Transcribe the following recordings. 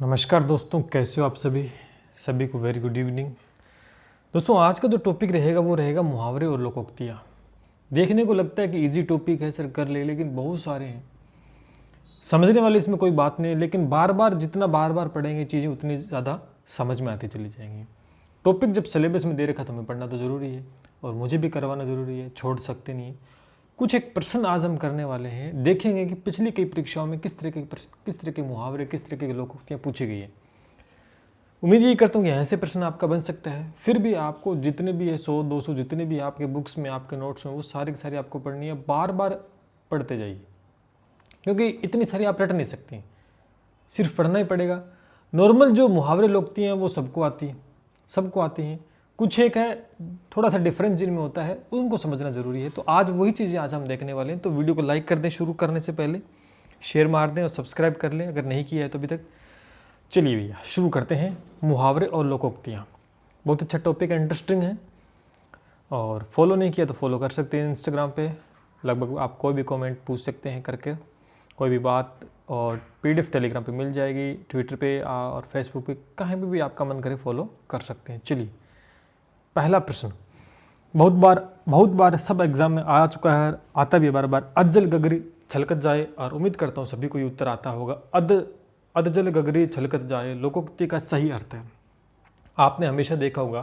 नमस्कार दोस्तों, कैसे हो आप सभी को वेरी गुड इवनिंग। दोस्तों, आज का जो टॉपिक रहेगा वो रहेगा मुहावरे और लोकोक्तियाँ। देखने को लगता है कि इजी टॉपिक है, सर कर ले, लेकिन बहुत सारे हैं, समझने वाले इसमें कोई बात नहीं है। लेकिन जितना बार बार पढ़ेंगे चीज़ें उतनी ज़्यादा समझ में आती चली जाएंगी। टॉपिक जब सिलेबस में दे रखा तो हमें पढ़ना तो ज़रूरी है और मुझे भी करवाना ज़रूरी है, छोड़ सकते नहीं है। कुछ एक प्रश्न आज हम करने वाले हैं, देखेंगे कि पिछली कई परीक्षाओं में किस तरह के मुहावरे, किस तरह की लोकोक्तियाँ पूछी गई है। उम्मीद यही करता हूँ कि ऐसे प्रश्न आपका बन सकता है। फिर भी आपको जितने भी है 100-200 जितने भी आपके बुक्स में, आपके नोट्स में, वो सारी की सारी आपको पढ़नी है। बार बार पढ़ते जाइए, क्योंकि इतनी सारी आप रट नहीं सकती, सिर्फ पढ़ना ही पड़ेगा। नॉर्मल जो मुहावरे लोकोक्ति हैं वो सबको आती हैं। कुछ एक है थोड़ा सा डिफरेंस जिनमें होता है, उनको समझना ज़रूरी है। तो आज वही चीज़ें आज हम देखने वाले हैं। तो वीडियो को लाइक कर दें, शुरू करने से पहले शेयर मार दें और सब्सक्राइब कर लें अगर नहीं किया है तो अभी तक। चलिए भैया, शुरू करते हैं। मुहावरे और लोकोक्तियाँ बहुत अच्छा टॉपिक है, इंटरेस्टिंग है। और फॉलो नहीं किया तो फॉलो कर सकते हैं इंस्टाग्राम पे। लगभग आप कोई भी कमेंट पूछ सकते हैं करके, कोई भी बात। और PDF टेलीग्राम पे मिल जाएगी, ट्विटर पे और फेसबुक पे, कहीं भी आपका मन करे फॉलो कर सकते हैं। चलिए, पहला प्रश्न बहुत बार सब एग्जाम में आ चुका है, आता भी है बार बार। अधजल गगरी छलकत जाए, और उम्मीद करता हूँ सभी को ये उत्तर आता होगा। अधजल गगरी छलकत जाए लोकोक्ति का सही अर्थ है। आपने हमेशा देखा होगा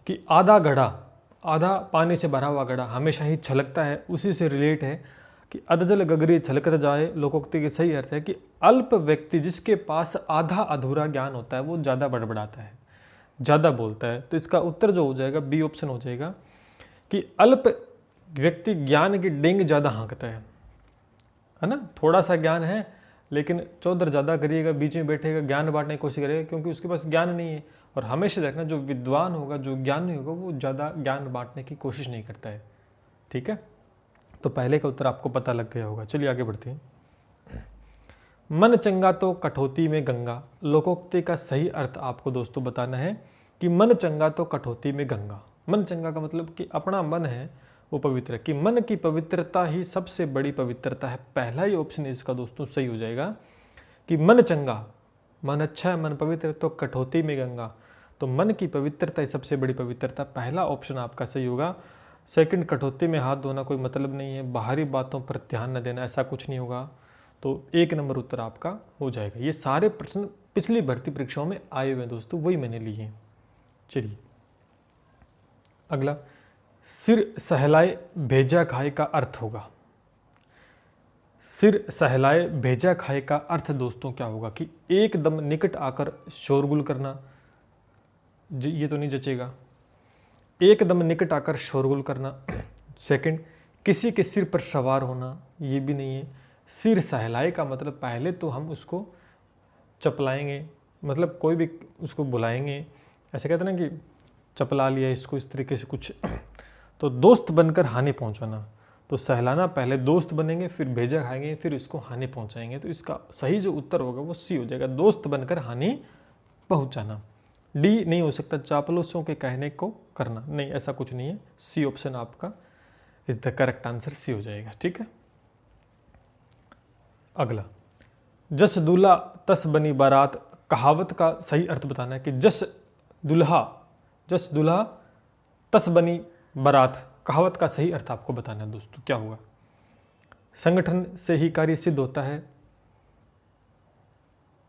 कि आधा पानी से भरा हुआ घड़ा हमेशा ही छलकता है। उसी से रिलेट है कि अधजल गगरी छलकत जाए लोकोक्ति के सही अर्थ है कि अल्प व्यक्ति जिसके पास आधा अधूरा ज्ञान होता है वो ज़्यादा बड़बड़ाता है, ज़्यादा बोलता है। तो इसका उत्तर जो हो जाएगा बी ऑप्शन हो जाएगा कि अल्प व्यक्ति ज्ञान की डेंग ज़्यादा हाँकता है ना। थोड़ा सा ज्ञान है लेकिन चौधर ज़्यादा करिएगा, बीच में बैठेगा, ज्ञान बांटने की कोशिश करेगा, क्योंकि उसके पास ज्ञान नहीं है। और हमेशा देखना, जो विद्वान होगा, जो ज्ञानी होगा, वो ज़्यादा ज्ञान बांटने की कोशिश नहीं करता है। ठीक है, तो पहले का उत्तर आपको पता लग गया होगा। चलिए आगे बढ़ते हैं। मन चंगा तो कठौती में गंगा लोकोक्ति का सही अर्थ आपको दोस्तों बताना है कि मन चंगा तो कठौती में गंगा। मन चंगा का मतलब कि अपना मन है वो पवित्र है, कि मन की पवित्रता ही सबसे बड़ी पवित्रता है। पहला ही ऑप्शन इसका दोस्तों सही हो जाएगा कि मन चंगा, मन अच्छा है, मन पवित्र, तो कठौती में गंगा, तो मन की पवित्रता ही सबसे बड़ी पवित्रता। पहला ऑप्शन आपका सही होगा। सेकंड, कठौती में हाथ धोना कोई मतलब नहीं है, बाहरी बातों पर ध्यान न देना, ऐसा कुछ नहीं होगा। तो 1 नंबर उत्तर आपका हो जाएगा। ये सारे प्रश्न पिछली भर्ती परीक्षाओं में आए हुए हैं दोस्तों, वही मैंने लिए हैं। चलिए अगला, सिर सहलाए भेजा खाए का अर्थ होगा। सिर सहलाए भेजा खाए का अर्थ दोस्तों क्या होगा कि एकदम निकट आकर शोरगुल करना, ये तो नहीं जचेगा। एकदम निकट आकर शोरगुल करना। सेकंड, किसी के सिर पर सवार होना, ये भी नहीं है। सिर सहलाए का मतलब पहले तो हम उसको चपलाएंगे, मतलब कोई भी उसको बुलाएंगे, ऐसे कहते हैं ना कि चपला लिया इसको, इस तरीके से कुछ। तो दोस्त बनकर हानि पहुंचाना, तो सहलाना, पहले दोस्त बनेंगे, फिर भेजा खाएंगे, फिर इसको हानि पहुंचाएंगे। तो इसका सही जो उत्तर होगा वो सी हो जाएगा, दोस्त बनकर हानि पहुंचाना। डी नहीं हो सकता, चापलूसों के कहने को करना, नहीं, ऐसा कुछ नहीं है। सी ऑप्शन आपका इज द करेक्ट आंसर, सी हो जाएगा। ठीक है, अगला, जस दूल्हा तस बनी बारात कहावत का सही अर्थ बताना है कि जस दूल्हा तस बनी बारात कहावत का सही अर्थ आपको बताना है दोस्तों। क्या होगा? संगठन से ही कार्य सिद्ध होता है,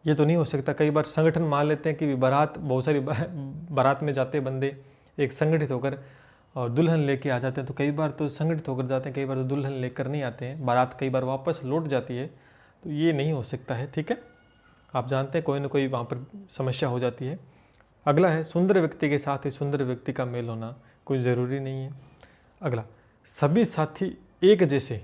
ये तो नहीं हो सकता। कई बार संगठन मान लेते हैं कि बारात, बहुत सारी बारात में जाते बंदे एक संगठित होकर और दुल्हन लेके आ जाते हैं, तो कई बार तो संगठित होकर जाते हैं, कई बार तो दुल्हन लेकर नहीं आते हैं, बारात कई बार वापस लौट जाती है, तो ये नहीं हो सकता है। ठीक है, आप जानते हैं कोई ना कोई वहाँ पर समस्या हो जाती है। अगला है, सुंदर व्यक्ति के साथ ही सुंदर व्यक्ति का मेल होना कोई ज़रूरी नहीं है। अगला, सभी साथी एक जैसे,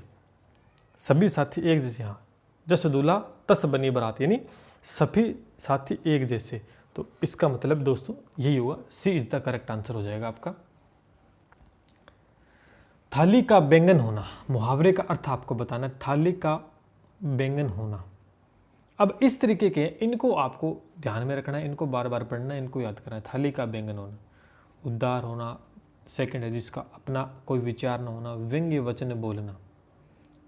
हाँ, जस दूल्हा तस बनी बारात, यानी सभी साथी एक जैसे। तो इसका मतलब दोस्तों यही हुआ, सी इज द करेक्ट आंसर हो जाएगा आपका। थाली का बैंगन होना, मुहावरे का अर्थ आपको बताना है, थाली का बैंगन होना। अब इस तरीके के इनको आपको ध्यान में रखना है, इनको बार बार पढ़ना है, इनको याद करना है। थाली का बैंगन होना, उद्धार होना। सेकंड है, जिसका अपना कोई विचार ना होना, व्यंग्य वचन बोलना,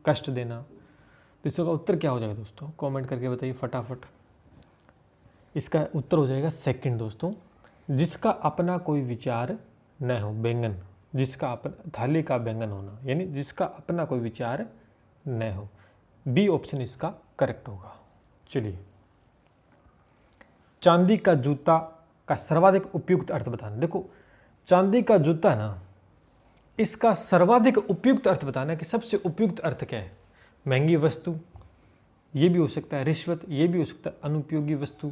कष्ट देना। तो इसका उत्तर क्या हो जाएगा दोस्तों? कमेंट करके बताइए फटाफट। इसका उत्तर हो जाएगा सेकंड दोस्तों, जिसका अपना कोई विचार न हो, व्यंजन, जिसका अपना थाली का व्यंजन होना, यानी जिसका अपना कोई विचार न हो। बी ऑप्शन इसका करेक्ट होगा। चलिए, चांदी का जूता का सर्वाधिक उपयुक्त अर्थ बताना। देखो, चांदी का जूता ना, इसका सर्वाधिक उपयुक्त अर्थ बताना कि सबसे उपयुक्त अर्थ क्या है। महंगी वस्तु, ये भी हो सकता है, रिश्वत, ये भी हो सकता है, अनुपयोगी वस्तु,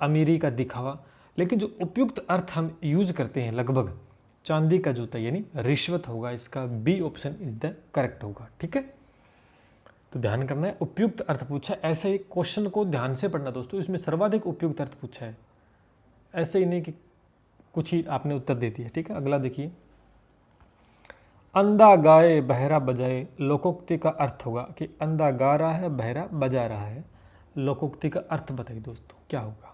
अमीरी का दिखावा। लेकिन जो उपयुक्त अर्थ हम यूज करते हैं लगभग, चांदी का जूता यानी रिश्वत होगा। इसका B option is the correct होगा। ठीक है, तो ध्यान करना है, उपयुक्त अर्थ पूछा है। ऐसे ही क्वेश्चन को ध्यान से पढ़ना दोस्तों, इसमें सर्वाधिक उपयुक्त अर्थ पूछा है, ऐसे ही नहीं कि कुछ ही आपने उत्तर दे दिया। ठीक है, अगला देखिए, अंधा गाए बहरा बजाए, लोकोक्ति का अर्थ होगा कि अंधा गा रहा है, बहरा बजा रहा है। लोकोक्ति का अर्थ बताइए दोस्तों क्या होगा।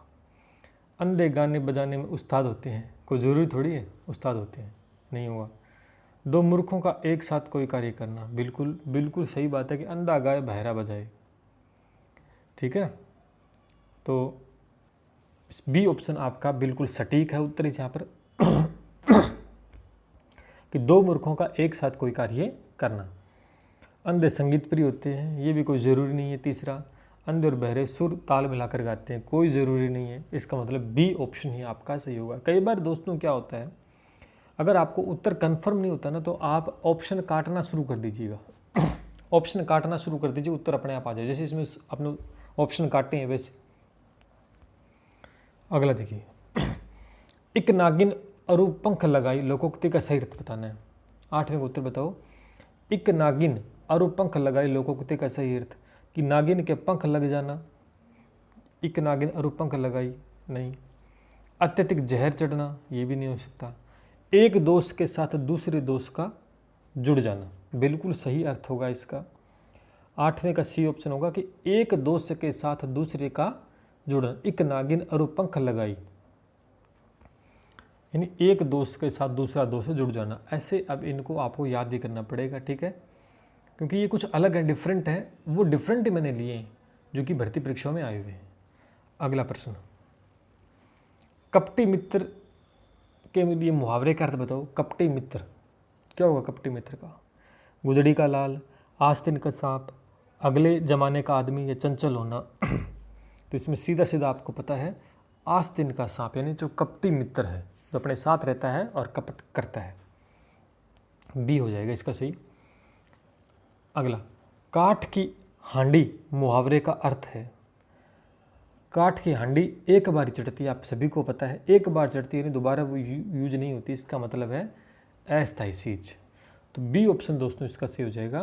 अंधे गाने बजाने में उस्ताद होते हैं, कोई ज़रूरी थोड़ी है उस्ताद होते हैं, नहीं होगा। दो मूर्खों का एक साथ कोई कार्य करना, बिल्कुल बिल्कुल सही बात है कि अंधा गाए बहरा बजाए। ठीक है, तो बी ऑप्शन आपका बिल्कुल सटीक है उत्तर इस यहाँ पर कि दो मूर्खों का एक साथ कोई कार्य करना। अंधे संगीत प्रिय होते हैं, ये भी कोई ज़रूरी नहीं है। तीसरा, अंधे और बहरे सुर ताल मिलाकर गाते हैं, कोई ज़रूरी नहीं है। इसका मतलब बी ऑप्शन ही आपका सही होगा। कई बार दोस्तों क्या होता है, अगर आपको उत्तर कंफर्म नहीं होता ना, तो आप ऑप्शन काटना शुरू कर दीजिएगा ऑप्शन काटना शुरू कर दीजिए, उत्तर अपने आप आ जाए। जैसे इसमें अपने ऑप्शन काटे हैं वैसे। अगला देखिए, एक नागिन अरु पंख लगाई, लोकोक्ति का सही अर्थ बताना है। 8वें का उत्तर बताओ। एक नागिन अरु पंख लगाई, लोकोक्ति का सही अर्थ, कि नागिन के पंख लग जाना। एक नागिन अरु पंख लगाई, नहीं। अत्यधिक जहर चढ़ना, ये भी नहीं हो सकता। एक दोष के साथ दूसरे दोष का जुड़ जाना, बिल्कुल सही अर्थ होगा इसका। 8वें का सी ऑप्शन होगा कि एक दोष के साथ दूसरे का जुड़ना। एक नागिन अरु पंख लगाई, यानी एक दोष के साथ दूसरा दोष जुड़ जाना। ऐसे अब इनको आपको याद ही करना पड़ेगा। ठीक है, क्योंकि ये कुछ अलग है, डिफरेंट है। वो डिफरेंट ही मैंने लिए हैं जो कि भर्ती परीक्षाओं में आए हुए हैं। अगला प्रश्न, कपटी मित्र के लिए मुहावरे का अर्थ बताओ। कपटी मित्र क्या होगा? कपटी मित्र का गुदड़ी का लाल, आस्तीन का सांप, अगले जमाने का आदमी या चंचल होना। तो इसमें सीधा सीधा आपको पता है आस्तीन का सांप, यानी जो कपटी मित्र है, जो अपने साथ रहता है और कपट करता है। बी हो जाएगा इसका सही। अगला, काठ की हांडी मुहावरे का अर्थ है। काठ की हांडी एक बार चढ़ती है, आप सभी को पता है, एक बार चढ़ती है, दोबारा वो यूज नहीं होती। इसका मतलब है अस्थायी चीज। तो बी ऑप्शन दोस्तों इसका सही हो जाएगा,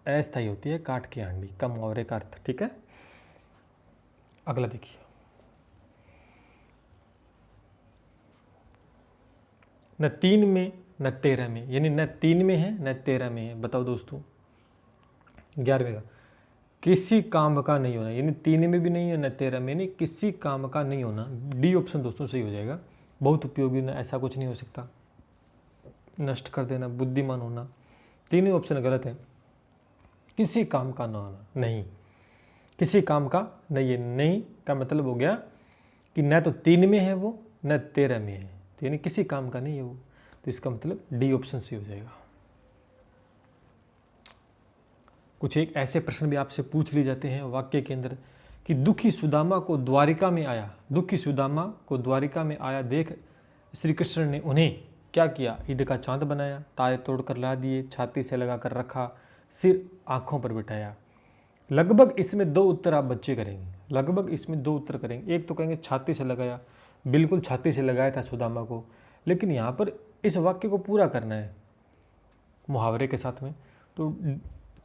अस्थायी होती है काठ की हांडी का मुहावरे का अर्थ। ठीक है, अगला देखिए, न 3 में न 13 में, यानी न 3 में है न 13 में है। बताओ दोस्तों। 11वें का, किसी काम का नहीं होना, यानी 3 में भी नहीं है न 13 में, नहीं किसी काम का नहीं होना। डी ऑप्शन दोस्तों सही हो जाएगा। बहुत उपयोगी ना, ऐसा कुछ नहीं हो सकता। नष्ट कर देना, बुद्धिमान होना, तीनों ऑप्शन गलत है। किसी काम का ना होना, नहीं, किसी काम का नहीं है। नहीं का मतलब हो गया कि न तो 3 में है वो न 13 में है, तो यानी किसी काम का नहीं है वो। तो इसका मतलब डी ऑप्शन सही हो जाएगा। कुछ एक ऐसे प्रश्न भी आपसे पूछ लिए जाते हैं वाक्य के अंदर कि दुखी सुदामा को द्वारिका में आया, दुखी सुदामा को द्वारिका में आया देख श्री कृष्ण ने उन्हें क्या किया? ईद का चांद बनाया, तारे तोड़कर ला दिए, छाती से लगाकर रखा, सिर आंखों पर बिठाया। लगभग इसमें 2 उत्तर आप बच्चे करेंगे, लगभग इसमें 2 उत्तर करेंगे। एक तो कहेंगे छाती से लगाया, बिल्कुल छाती से लगाया था सुदामा को, लेकिन यहाँ पर इस वाक्य को पूरा करना है मुहावरे के साथ में। तो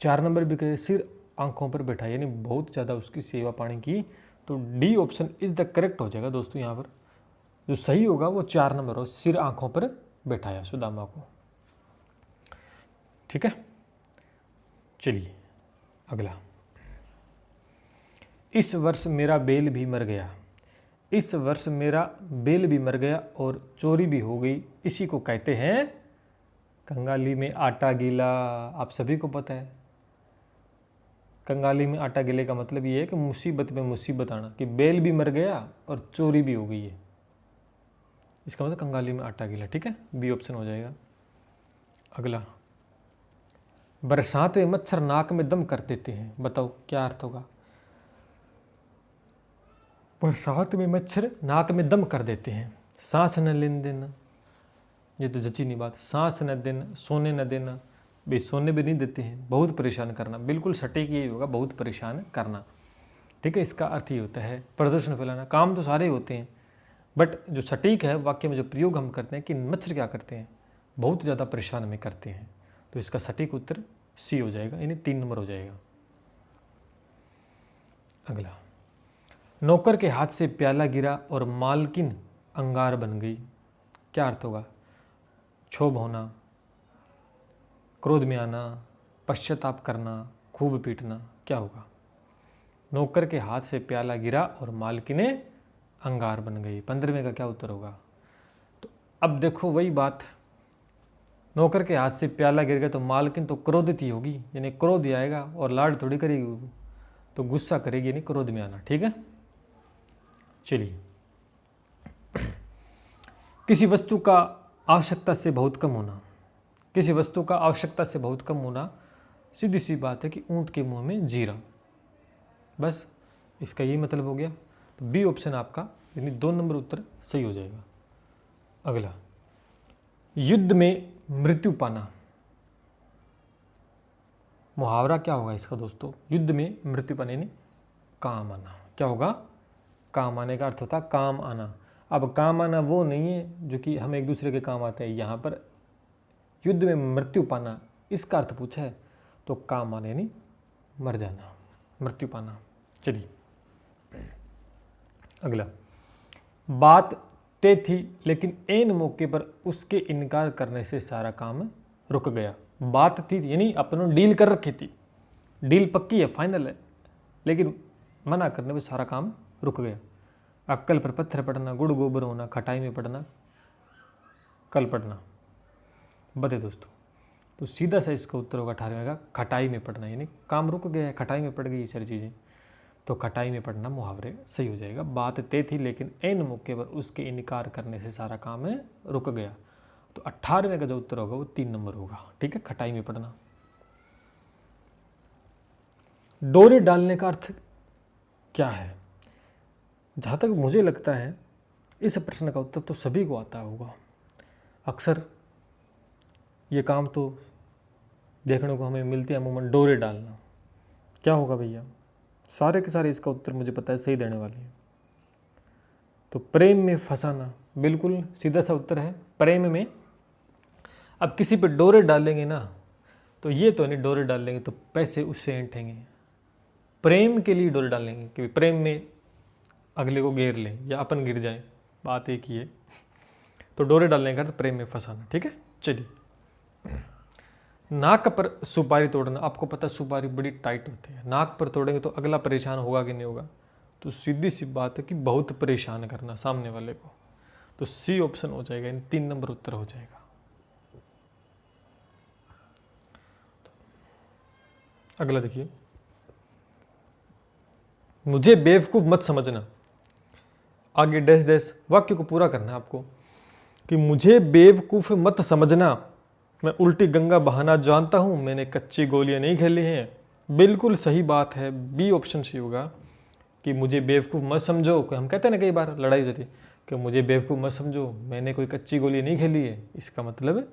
4 नंबर भी कहे सिर आंखों पर बैठा, यानी बहुत ज़्यादा उसकी सेवा पानी की। तो D option is the correct हो जाएगा दोस्तों। यहाँ पर जो सही होगा वो 4 नंबर हो, सिर आंखों पर बैठाया सुदामा को। ठीक है, चलिए अगला, इस वर्ष मेरा बेल भी मर गया, इस वर्ष मेरा बेल भी मर गया और चोरी भी हो गई, इसी को कहते हैं कंगाली में आटा गीला। आप सभी को पता है, कंगाली में आटा गिले का मतलब ये है कि मुसीबत में मुसीबत आना, कि बैल भी मर गया और चोरी भी हो गई है, इसका मतलब कंगाली में आटा गिला। ठीक है, बी ऑप्शन हो जाएगा। अगला, बरसात में मच्छर नाक में दम कर देते हैं, बताओ क्या अर्थ होगा। बरसात में मच्छर नाक में दम कर देते हैं, सांस न लेने देना, ये तो जची नहीं बात। सांस न देना, सोने न देना, भाई सोने भी नहीं देते हैं, बहुत परेशान करना, बिल्कुल सटीक यही होगा, बहुत परेशान करना। ठीक है, इसका अर्थ ये होता है प्रदूषण फैलाना। काम तो सारे होते हैं, बट जो सटीक है वाक्य में जो प्रयोग हम करते हैं कि मच्छर क्या करते हैं, बहुत ज़्यादा परेशान हमें करते हैं, तो इसका सटीक उत्तर सी हो जाएगा, यानी 3 नंबर हो जाएगा। अगला, नौकर के हाथ से प्याला गिरा और मालकिन अंगार बन गई, क्या अर्थ होगा। क्षोभ होना, क्रोध में आना, पश्चाताप करना, खूब पीटना, क्या होगा। नौकर के हाथ से प्याला गिरा और मालकिने अंगार बन गई, 15वें का क्या उत्तर होगा। तो अब देखो वही बात, नौकर के हाथ से प्याला गिर गया तो मालकिन तो क्रोधित ही होगी, यानी क्रोध ही आएगा, और लाड थोड़ी करेगी वो, तो गुस्सा करेगी, यानी क्रोध में आना। ठीक है, चलिए, किसी वस्तु का आवश्यकता से बहुत कम होना, किसी वस्तु का आवश्यकता से बहुत कम होना, सीधी सी बात है कि ऊंट के मुंह में जीरा, बस इसका यही मतलब हो गया। तो बी ऑप्शन आपका यानी 2 नंबर उत्तर सही हो जाएगा। अगला, युद्ध में मृत्यु पाना, मुहावरा क्या होगा इसका दोस्तों। युद्ध में मृत्यु पाना यानी काम आना, क्या होगा, काम आने का अर्थ होता है काम आना। अब काम आना वो नहीं है जो कि हम एक दूसरे के काम आते हैं, यहाँ पर युद्ध में मृत्यु पाना इसका अर्थ पूछा है, तो काम आने यानी मर जाना, मृत्यु पाना। चलिए अगला, बात तय थी लेकिन ऐन मौके पर उसके इनकार करने से सारा काम रुक गया। बात थी यानी अपन डील कर रखी थी, डील पक्की है, फाइनल है, लेकिन मना करने पर सारा काम रुक गया। अक्कल पर पत्थर पड़ना, गुड़ गोबर होना, खटाई में पड़ना, कल पड़ना। बते दोस्तों, तो सीधा सा इसका उत्तर होगा 18वें का खटाई में पड़ना, यानी काम रुक गया है, खटाई में पड़ गई सारी चीज़ें, तो खटाई में पड़ना मुहावरे सही हो जाएगा। बात तय थी लेकिन ऐन मौके पर उसके इनकार करने से सारा काम है रुक गया, तो 18वें का जो उत्तर होगा वो 3 नंबर होगा। ठीक है, खटाई में पड़ना। डोरे डालने का अर्थ क्या है। जहाँ तक मुझे लगता है इस प्रश्न का उत्तर तो सभी को आता होगा, अक्सर ये काम तो देखने को हमें मिलते हैं अमूमन, डोरे डालना। क्या होगा भैया, सारे के सारे इसका उत्तर मुझे पता है सही देने वाले हैं। तो प्रेम में फंसाना, बिल्कुल सीधा सा उत्तर है प्रेम में। अब किसी पे डोरे डालेंगे ना, तो ये तो नहीं डोरे डालेंगे तो पैसे उससे ऐंठेंगे, प्रेम के लिए डोरे डालेंगे कि प्रेम में अगले को घेर लें या अपन गिर जाए, बात एक ही है। तो डोरे डालने का तो प्रेम में फंसाना। ठीक है, चलिए, नाक पर सुपारी तोड़ना। आपको पता है सुपारी बड़ी टाइट होती है, नाक पर तोड़ेंगे तो अगला परेशान होगा कि नहीं होगा, तो सीधी सी बात है कि बहुत परेशान करना सामने वाले को, तो सी ऑप्शन हो जाएगा, इन 3 नंबर उत्तर हो जाएगा। अगला देखिए, मुझे बेवकूफ मत समझना, आगे डैश डैश वाक्य को पूरा करना है आपको कि मुझे बेवकूफ मत समझना, मैं उल्टी गंगा बहाना जानता हूं, मैंने कच्ची गोलियां नहीं खेली हैं। बिल्कुल सही बात है, बी ऑप्शन सही होगा कि मुझे बेवकूफ़ मत समझो। हम कहते हैं ना कई बार लड़ाई होती है कि मुझे बेवकूफ़ मत समझो, मैंने कोई कच्ची गोली नहीं खेली है, इसका मतलब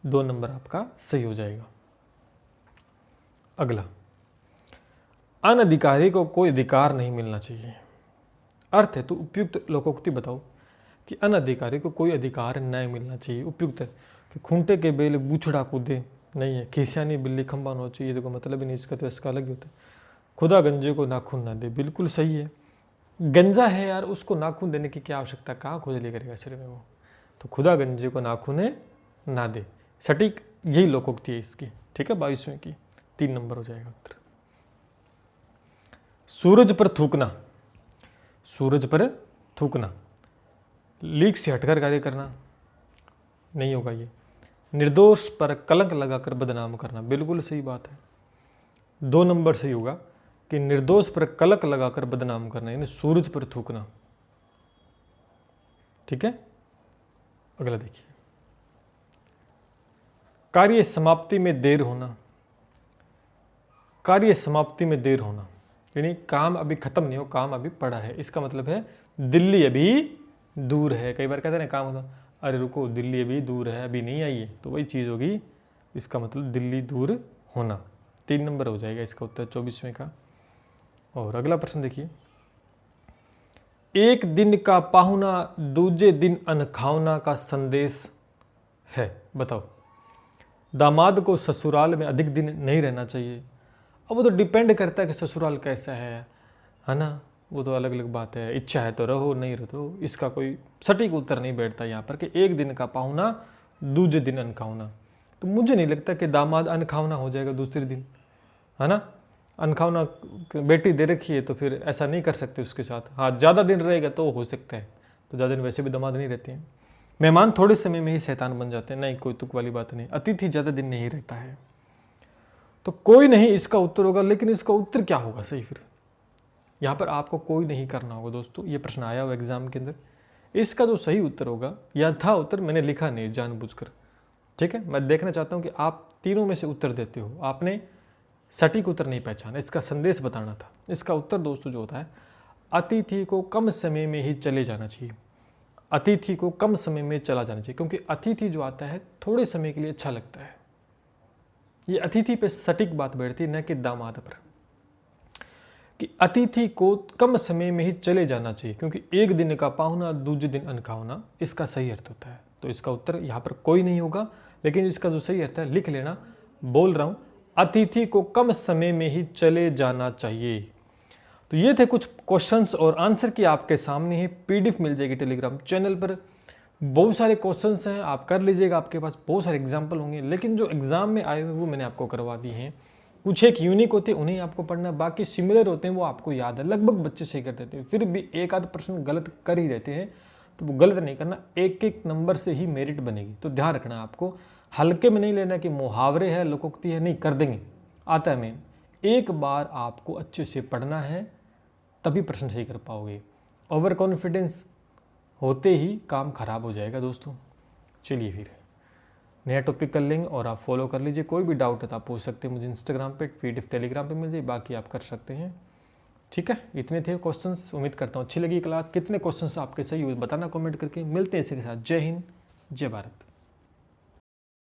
2 नंबर आपका सही हो जाएगा। अगला, अनधिकारी को कोई अधिकार नहीं मिलना चाहिए। अर्थ है तो उपयुक्त लोकोक्ति बताओ कि अनधिकारी को कोई अधिकार नहीं मिलना चाहिए। उपयुक्त है कि खूंटे के बेल बूछड़ा कूदे नहीं है, खिसियानी बिल्ली खंबा न हो चाहिए, देखो मतलब ही नहीं इसका, तो इसका अलग ही होता है। खुदा गंजे को नाखून ना दे, बिल्कुल सही है, गंजा है यार, उसको नाखून देने की क्या आवश्यकता, कहाँ खुजली करेगा शरीर में वो, तो खुदा गंजे को नाखून ना दे, सटीक यही लोकोक्ति है इसकी। ठीक है, 22वें की 3 नंबर हो जाएगा उत्तर। सूरज पर थूकना, सूरज पर थूकना, लीक से हटकर कार्य करना नहीं होगा ये। निर्दोष पर कलंक लगाकर बदनाम करना, बिल्कुल सही बात है। 2 नंबर सही होगा कि निर्दोष पर कलंक लगाकर बदनाम करना, यानी सूरज पर थूकना। ठीक है, अगला देखिए, कार्य समाप्ति में देर होना। कार्य समाप्ति में देर होना यानी काम अभी खत्म नहीं हो, काम अभी पड़ा है, इसका मतलब है दिल्ली अभी दूर है। कई बार कहते हैं ना काम होता, अरे रुको दिल्ली अभी दूर है, अभी नहीं आई है, तो वही चीज़ होगी, इसका मतलब दिल्ली दूर होना। 3 नंबर हो जाएगा इसका उत्तर 24वें का। और अगला प्रश्न देखिए, एक दिन का पाहुना दूजे दिन अनखावना का संदेश है। बताओ, दामाद को ससुराल में अधिक दिन नहीं रहना चाहिए। अब वो तो डिपेंड करता है कि ससुराल कैसा है ना, वो तो अलग अलग बात है, इच्छा है तो रहो, नहीं रहो तो इसका कोई सटीक उत्तर नहीं बैठता यहाँ पर कि एक दिन का पाहुना दूजे दिन अनखावना। तो मुझे नहीं लगता कि दामाद अनखावना हो जाएगा दूसरे दिन, है ना। अनखावना बेटी दे रखी है तो फिर ऐसा नहीं कर सकते उसके साथ। हाँ, ज़्यादा दिन रहेगा तो हो सकता है, तो ज़्यादा दिन वैसे भी दामाद नहीं रहते हैं। मेहमान थोड़े समय में ही शैतान बन जाते हैं, नहीं कोई तुक वाली बात नहीं, अतिथि ज़्यादा दिन नहीं रहता है। तो कोई नहीं इसका उत्तर होगा, लेकिन इसका उत्तर क्या होगा सही? फिर यहाँ पर आपको कोई नहीं करना होगा दोस्तों, ये प्रश्न आया हुआ एग्जाम के अंदर। इसका जो सही उत्तर होगा, या था उत्तर मैंने लिखा नहीं जानबूझकर, ठीक है, मैं देखना चाहता हूँ कि आप तीनों में से उत्तर देते हो। आपने सटीक उत्तर नहीं पहचाना, इसका संदेश बताना था। इसका उत्तर दोस्तों जो होता है, अतिथि को कम समय में ही चले जाना चाहिए। अतिथि को कम समय में चला जाना चाहिए, क्योंकि अतिथि जो आता है थोड़े समय के लिए अच्छा लगता है। ये अतिथि पे सटीक बात बैठती है, न कि दामाद पर, कि अतिथि को कम समय में ही चले जाना चाहिए, क्योंकि एक दिन का पाहुना दूसरे दिन अनखावना, इसका सही अर्थ होता है। तो इसका उत्तर यहाँ पर कोई नहीं होगा, लेकिन इसका जो सही अर्थ है लिख लेना। बोल रहा हूँ, अतिथि को कम समय में ही चले जाना चाहिए। तो ये थे कुछ क्वेश्चंस और आंसर की आपके सामने ही पीडीएफ मिल जाएगी टेलीग्राम चैनल पर। बहुत सारे क्वेश्चंस हैं, आप कर लीजिएगा, आपके पास बहुत सारे एग्जाम्पल होंगे, लेकिन जो एग्जाम में आए हुए वो मैंने आपको करवा दिए हैं। कुछ एक यूनिक होते हैं उन्हें आपको पढ़ना, बाकी सिमिलर होते हैं वो आपको याद है, लगभग बच्चे सही कर देते हैं। फिर भी एक आध प्रश्न गलत कर ही देते हैं, तो वो गलत नहीं करना, एक एक नंबर से ही मेरिट बनेगी। तो ध्यान रखना, आपको हल्के में नहीं लेना कि मुहावरे है लोकोक्ति है, नहीं कर देंगे, आता है मैम। एक बार आपको अच्छे से पढ़ना है, तभी प्रश्न सही कर पाओगे। ओवर कॉन्फिडेंस होते ही काम खराब हो जाएगा दोस्तों। चलिए फिर नया टॉपिक कर लेंगे, और आप फॉलो कर लीजिए। कोई भी डाउट है तो आप पूछ सकते हैं मुझे इंस्टाग्राम पे, पीडीएफ टेलीग्राम पे मिल जाए, बाकी आप कर सकते हैं। ठीक है, इतने थे क्वेश्चंस। उम्मीद करता हूँ अच्छी लगी क्लास। कितने क्वेश्चंस आपके सही हुए बताना कमेंट करके। मिलते हैं इसी के साथ। जय हिंद, जय भारत।